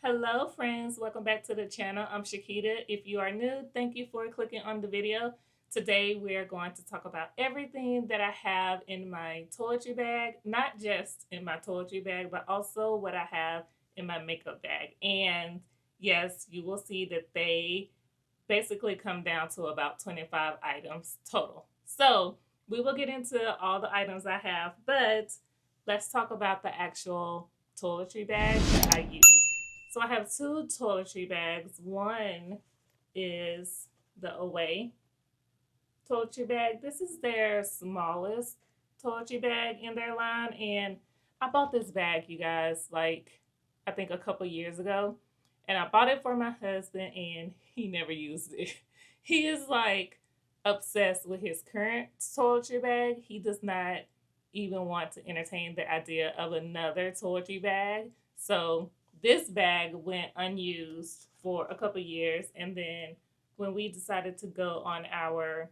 Hello friends, welcome back to the channel. I'm Shakita. If you are new, thank you for clicking on the video. Today we are going to talk about everything that I have in my toiletry bag, not just in my toiletry bag, but also what I have in my makeup bag. And yes, you will see that they basically come down to about 25 items total. So we will get into all the items I have, but let's talk about the actual toiletry bag that I use. So I have two toiletry bags. One is the Away toiletry bag. This is their smallest toiletry bag in their line. And I bought this bag, you guys, like I think a couple years ago. And I bought it for my husband and he never used it. He is like obsessed with his current toiletry bag. He does not even want to entertain the idea of another toiletry bag. So this bag went unused for a couple years, and then when we decided to go on our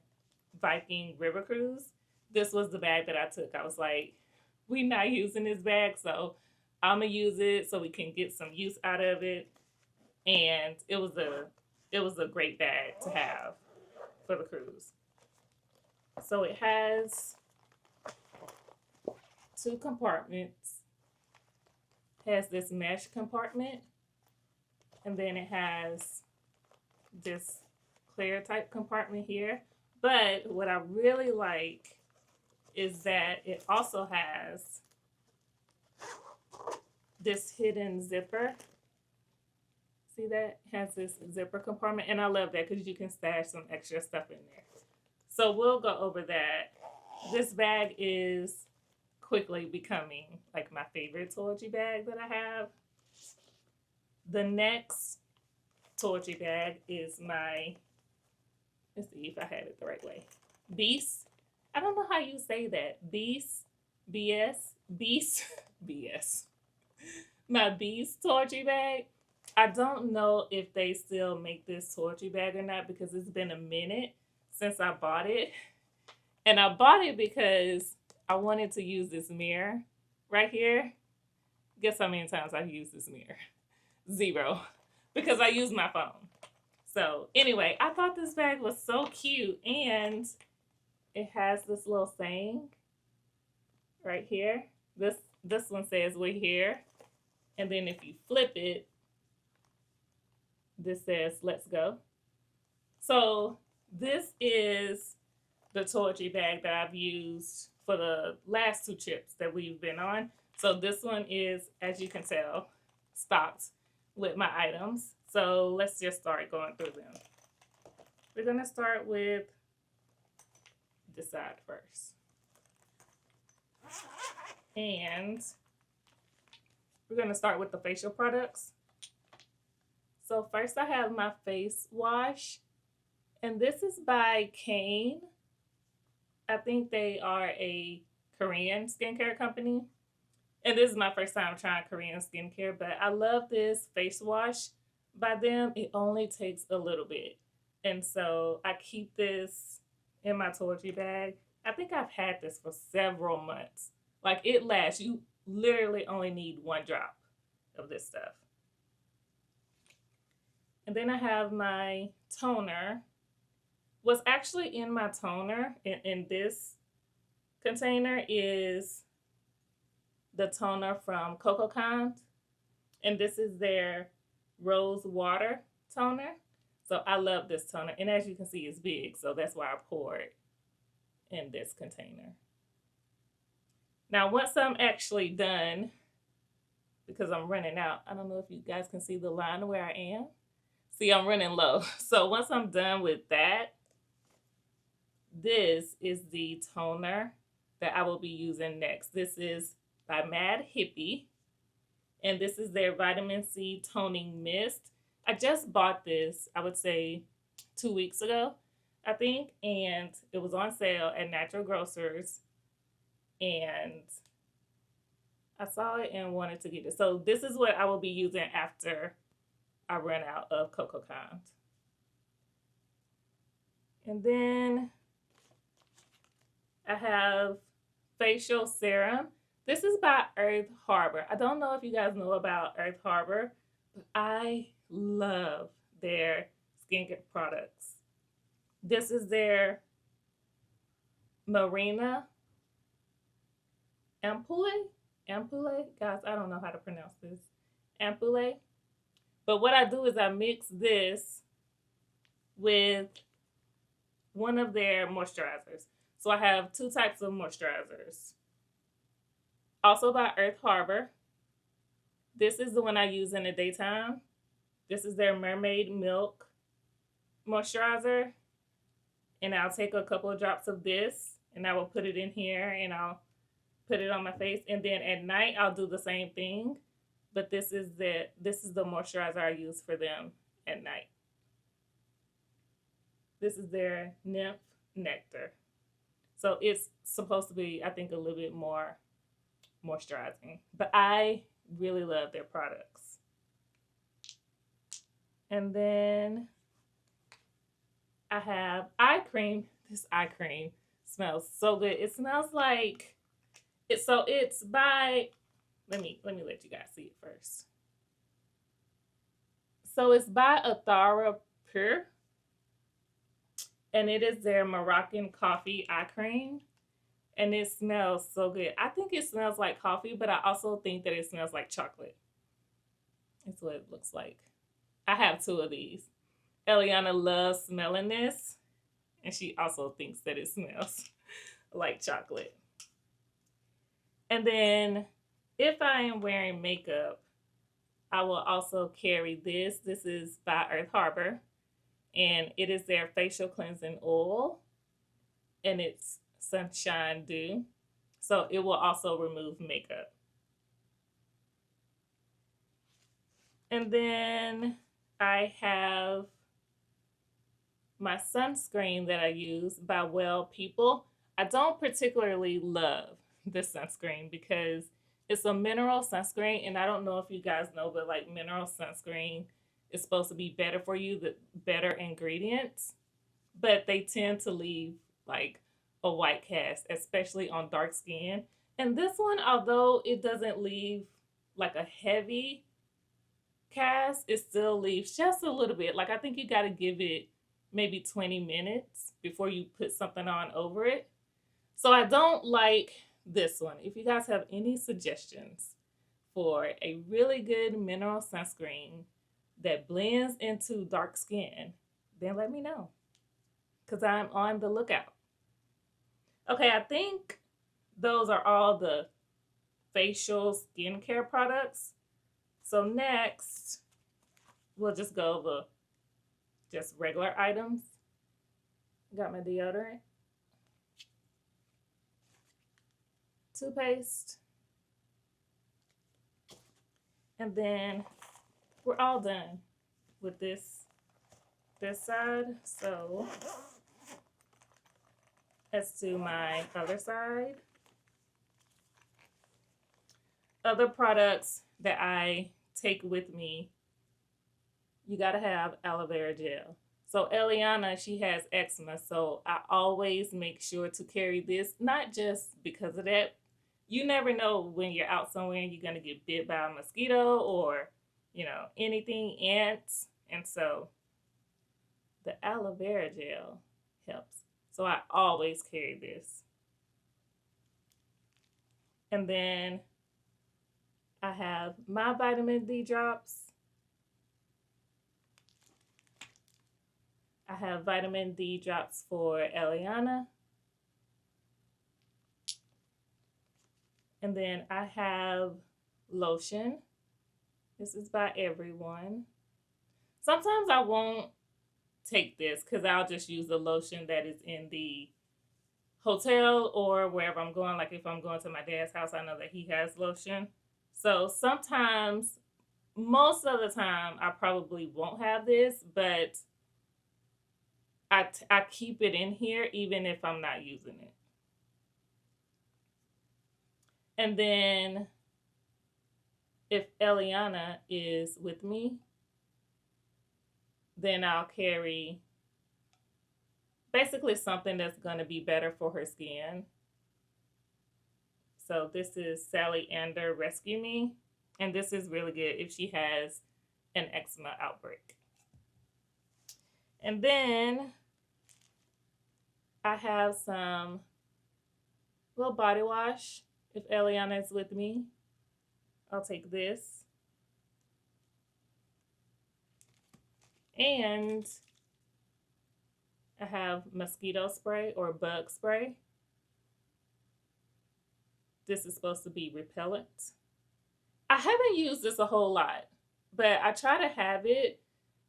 Viking river cruise, this was the bag that I took. I was like, we not using this bag, so I'm gonna use it so we can get some use out of it. And it was a great bag to have for the cruise. So it has two compartments. It has this mesh compartment, and then it has this clear type compartment here. But what I really like is that it also has this hidden zipper. See that? It has this zipper compartment, and I love that because you can stash some extra stuff in there. So we'll go over that. This bag is quickly becoming like my favorite toiletry bag that I have. The next toiletry bag is my, let's see if I had it the right way, Beast. I don't know how you say that. Beast, BS, Beast, BS. My Beast toiletry bag. I don't know if they still make this toiletry bag or not because it's been a minute since I bought it. And I bought it because I wanted to use this mirror right here. Guess how many times I've used this mirror? Zero. Because I use my phone. So anyway, I thought this bag was so cute, and it has this little saying right here. This one says we're here. And then if you flip it, this says let's go. So this is the toiletry bag that I've used for the last two trips that we've been on. So this one is, as you can tell, stocked with my items. So let's just start going through them. We're going to start with this side first. And we're going to start with the facial products. So first I have my face wash. And this is by Kane. I think they are a Korean skincare company. And this is my first time trying Korean skincare, but I love this face wash by them. It only takes a little bit. And so I keep this in my toiletry bag. I think I've had this for several months. Like it lasts. You literally only need one drop of this stuff. And then I have my toner. What's actually in my toner in this container is the toner from Coco Kind. And this is their rose water toner. So I love this toner. And as you can see, it's big. So that's why I pour it in this container. Now, once I'm actually done, because I'm running out, I don't know if you guys can see the line where I am. See, I'm running low. So once I'm done with that, this is the toner that I will be using next. This is by Mad Hippie, and this is their vitamin C toning mist. I just bought this, I would say 2 weeks ago, I think, and it was on sale at Natural Grocers, and I saw it and wanted to get it. So this is what I will be using after I run out of Coco Kind. And then I have facial serum. This is by Earth Harbor. I don't know if you guys know about Earth Harbor, I love their skincare products. This is their Marina Ampoule. Ampoule? Guys, I don't know how to pronounce this. Ampoule. But what I do is I mix this with one of their moisturizers. So I have two types of moisturizers. Also by Earth Harbor. This is the one I use in the daytime. This is their Mermaid Milk moisturizer. And I'll take a couple of drops of this and I will put it in here and I'll put it on my face. And then at night I'll do the same thing. But this is the moisturizer I use for them at night. This is their Nymph Nectar. So it's supposed to be, I think, a little bit more moisturizing. But I really love their products. And then I have eye cream. This eye cream smells so good. It smells like it's by let me let you guys see it first. So it's by Athara Pure. And it is their Moroccan coffee eye cream. And it smells so good. I think it smells like coffee, but I also think that it smells like chocolate. That's what it looks like. I have two of these. Eliana loves smelling this, and she also thinks that it smells like chocolate. And then if I am wearing makeup, I will also carry this. This is by Earth Harbor, and it is their facial cleansing oil, and it's Sunshine Dew. So it will also remove makeup. And then I have my sunscreen that I use by Well People. I don't particularly love this sunscreen because it's a mineral sunscreen, and I don't know if you guys know, but like mineral sunscreen is supposed to be better for you, the better ingredients, but they tend to leave like a white cast, especially on dark skin. And this one, although it doesn't leave like a heavy cast, it still leaves just a little bit. Like I think you got to give it maybe 20 minutes before you put something on over it. So I don't like this one. If you guys have any suggestions for a really good mineral sunscreen that blends into dark skin, then let me know because I'm on the lookout. Okay, I think those are all the facial skincare products. So next, we'll just go over just regular items. Got my deodorant, toothpaste, and then we're all done with this side. So let's do my other side. Other products that I take with me, you gotta have aloe vera gel. So Eliana, she has eczema, so I always make sure to carry this, not just because of that. You never know when you're out somewhere and you're gonna get bit by a mosquito or, anything, ants. And so the aloe vera gel helps. So I always carry this. And then I have my vitamin D drops. I have vitamin D drops for Eliana. And then I have lotion. This is by Everyone. Sometimes I won't take this because I'll just use the lotion that is in the hotel or wherever I'm going. Like if I'm going to my dad's house, I know that he has lotion. So sometimes, most of the time, I probably won't have this, but I keep it in here even if I'm not using it. And then if Eliana is with me, then I'll carry basically something that's going to be better for her skin. So this is Sally Ander Rescue Me. And this is really good if she has an eczema outbreak. And then I have some little body wash. If Eliana is with me, I'll take this. And I have mosquito spray or bug spray. This is supposed to be repellent. I haven't used this a whole lot, but I try to have it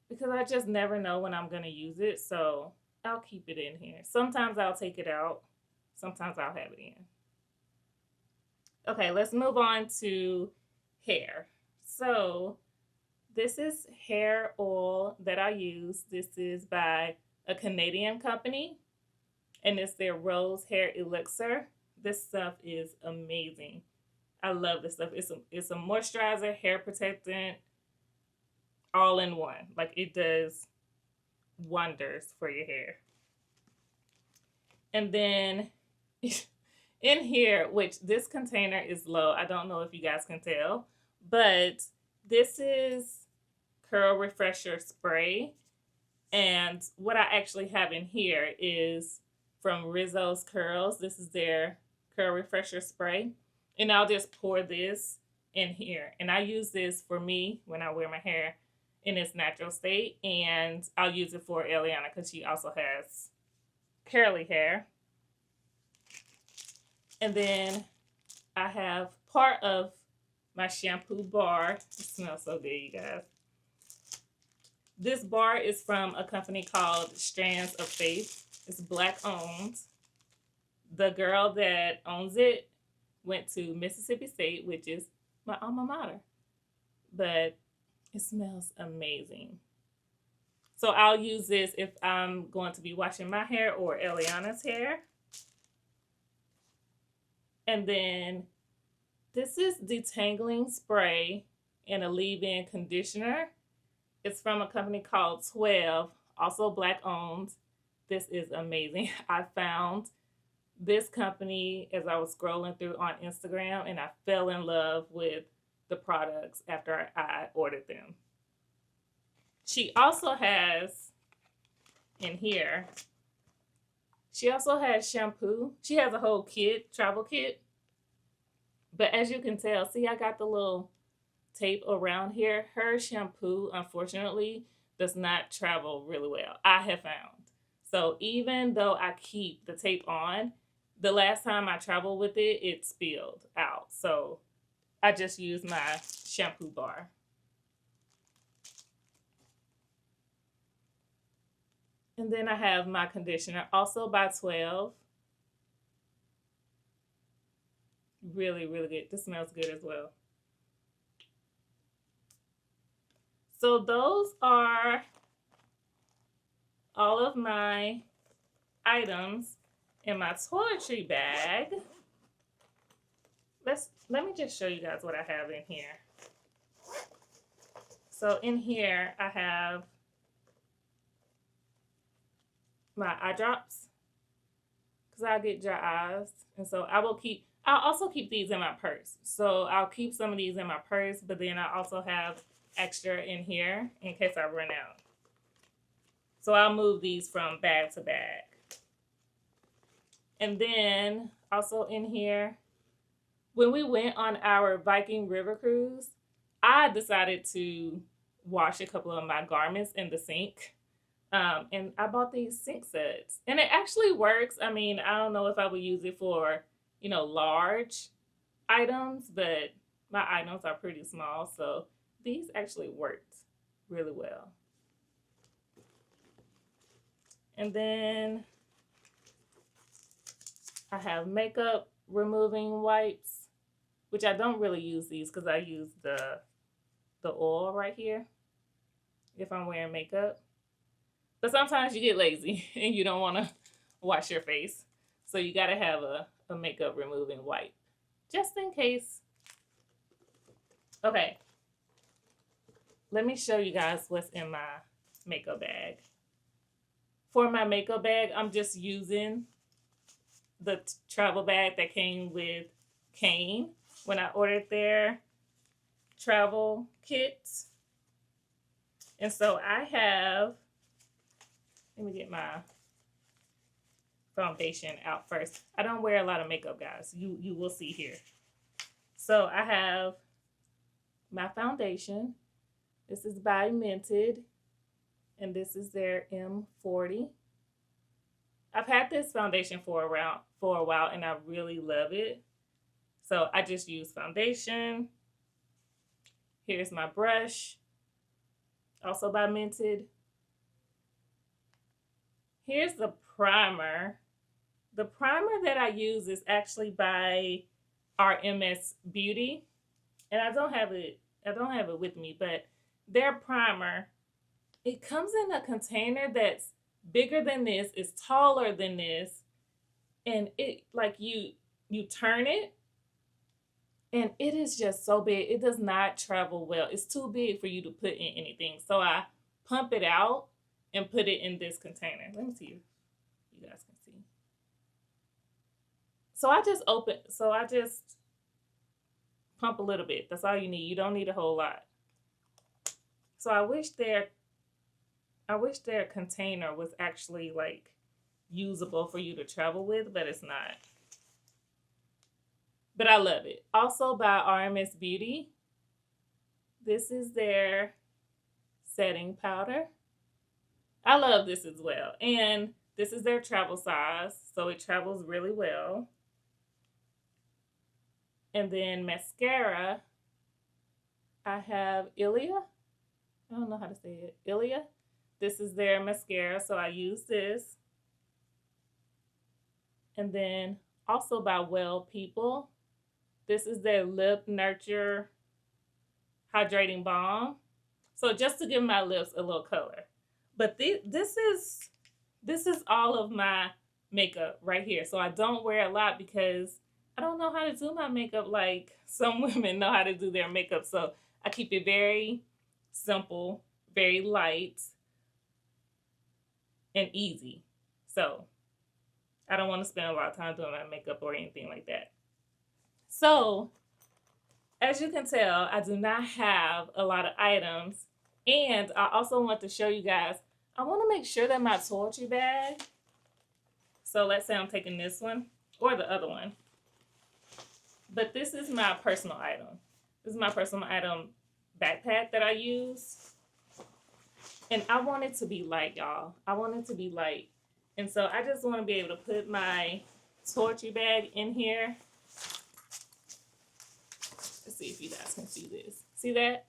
because I just never know when I'm going to use it. So I'll keep it in here. Sometimes I'll take it out. Sometimes I'll have it in. Okay, let's move on to hair. So this is hair oil that I use. This is by a Canadian company, and it's their Rose Hair Elixir. This stuff is amazing. I love this stuff. It's a moisturizer, hair protectant, all in one. Like, it does wonders for your hair. And then in here, which this container is low. I don't know if you guys can tell, but this is Curl Refresher Spray. And what I actually have in here is from Rizzo's Curls. This is their Curl Refresher Spray. And I'll just pour this in here. And I use this for me when I wear my hair in its natural state. And I'll use it for Eliana because she also has curly hair. And then I have part of my shampoo bar. It smells so good, you guys. This bar is from a company called Strands of Faith. It's Black owned. The girl that owns it went to Mississippi State, which is my alma mater. But it smells amazing. So I'll use this if I'm going to be washing my hair or Eliana's hair. And then this is detangling spray and a leave-in conditioner. It's from a company called 12, also Black owned. This is amazing. I found this company as I was scrolling through on Instagram, and I fell in love with the products after I ordered them. She also has in here, she also has shampoo. She has a whole kit, travel kit. But as you can tell, see, I got the little tape around here. Her shampoo, unfortunately, does not travel really well, I have found. So even though I keep the tape on, the last time I traveled with it, it spilled out. So I just use my shampoo bar. And then I have my conditioner, also by 12. Really, really good. This smells good as well. So those are all of my items in my toiletry bag. Let me just show you guys what I have in here. So in here I have my eye drops because I get dry eyes, and so I'll also keep these in my purse. So I'll keep some of these in my purse, but then I also have extra in here in case I run out. So I'll move these from bag to bag. And then also in here, when we went on our Viking River cruise, I decided to wash a couple of my garments in the sink. And I bought these sink sets. And it actually works. I mean, I don't know if I would use it for, large items, but my items are pretty small. So these actually worked really well. And then I have makeup removing wipes, which I don't really use these because I use the oil right here if I'm wearing makeup. But sometimes you get lazy and you don't want to wash your face. So you got to have a makeup removing wipe just in case. Okay. Let me show you guys what's in my makeup bag. For my makeup bag, I'm just using the travel bag that came with Kane when I ordered their travel kits. And so I have, let me get my foundation out first. I don't wear a lot of makeup, guys. You will see here. So I have my foundation. This is by Mented, and this is their M40. I've had this foundation for a while, and I really love it. So I just use foundation. Here's my brush, also by Mented. Here's the primer. The primer that I use is actually by RMS Beauty, and I don't have it with me, but their primer, it comes in a container that's bigger than this, it's taller than this, and it like you turn it and it is just so big. It does not travel well. It's too big for you to put in anything. So I pump it out and put it in this container. Let me see if you guys can see. So I just pump a little bit. That's all you need. You don't need a whole lot. So I wish their container was actually like usable for you to travel with, but it's not. But I love it. Also by RMS Beauty. This is their setting powder. I love this as well. And this is their travel size, so it travels really well. And then mascara, I have Ilia. I don't know how to say it. Ilia. This is their mascara, so I use this. And then also by Well People, this is their Lip Nurture Hydrating Balm. So just to give my lips a little color. But this is all of my makeup right here. So I don't wear a lot because I don't know how to do my makeup like some women know how to do their makeup. So I keep it very simple, very light, and easy. So I don't want to spend a lot of time doing my makeup or anything like that. So as you can tell, I do not have a lot of items. And I also want to show you guys, I want to make sure that my toiletry bag, so let's say I'm taking this one or the other one, but this is my personal item. This is my personal item backpack that I use. And I want it to be light, y'all. I want it to be light. And so I just want to be able to put my toiletry bag in here. Let's see if you guys can see this. See that?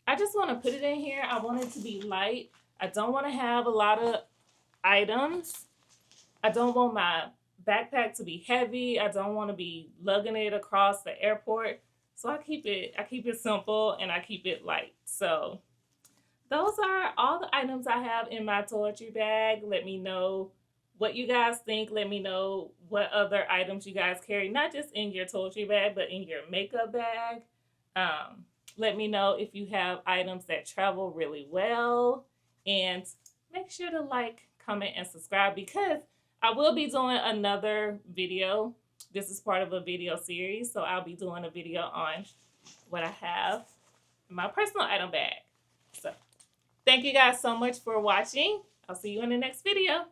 I just want to put it in here. I want it to be light. I don't want to have a lot of items. I don't want my backpack to be heavy. I don't want to be lugging it across the airport. So I keep it simple and I keep it light. So those are all the items I have in my toiletry bag. Let me know what you guys think. Let me know what other items you guys carry, not just in your toiletry bag, but in your makeup bag. Let me know if you have items that travel really well. And make sure to like, comment, and subscribe because I will be doing another video. This is part of a video series, so I'll be doing a video on what I have in my personal item bag. So thank you guys so much for watching. I'll see you in the next video.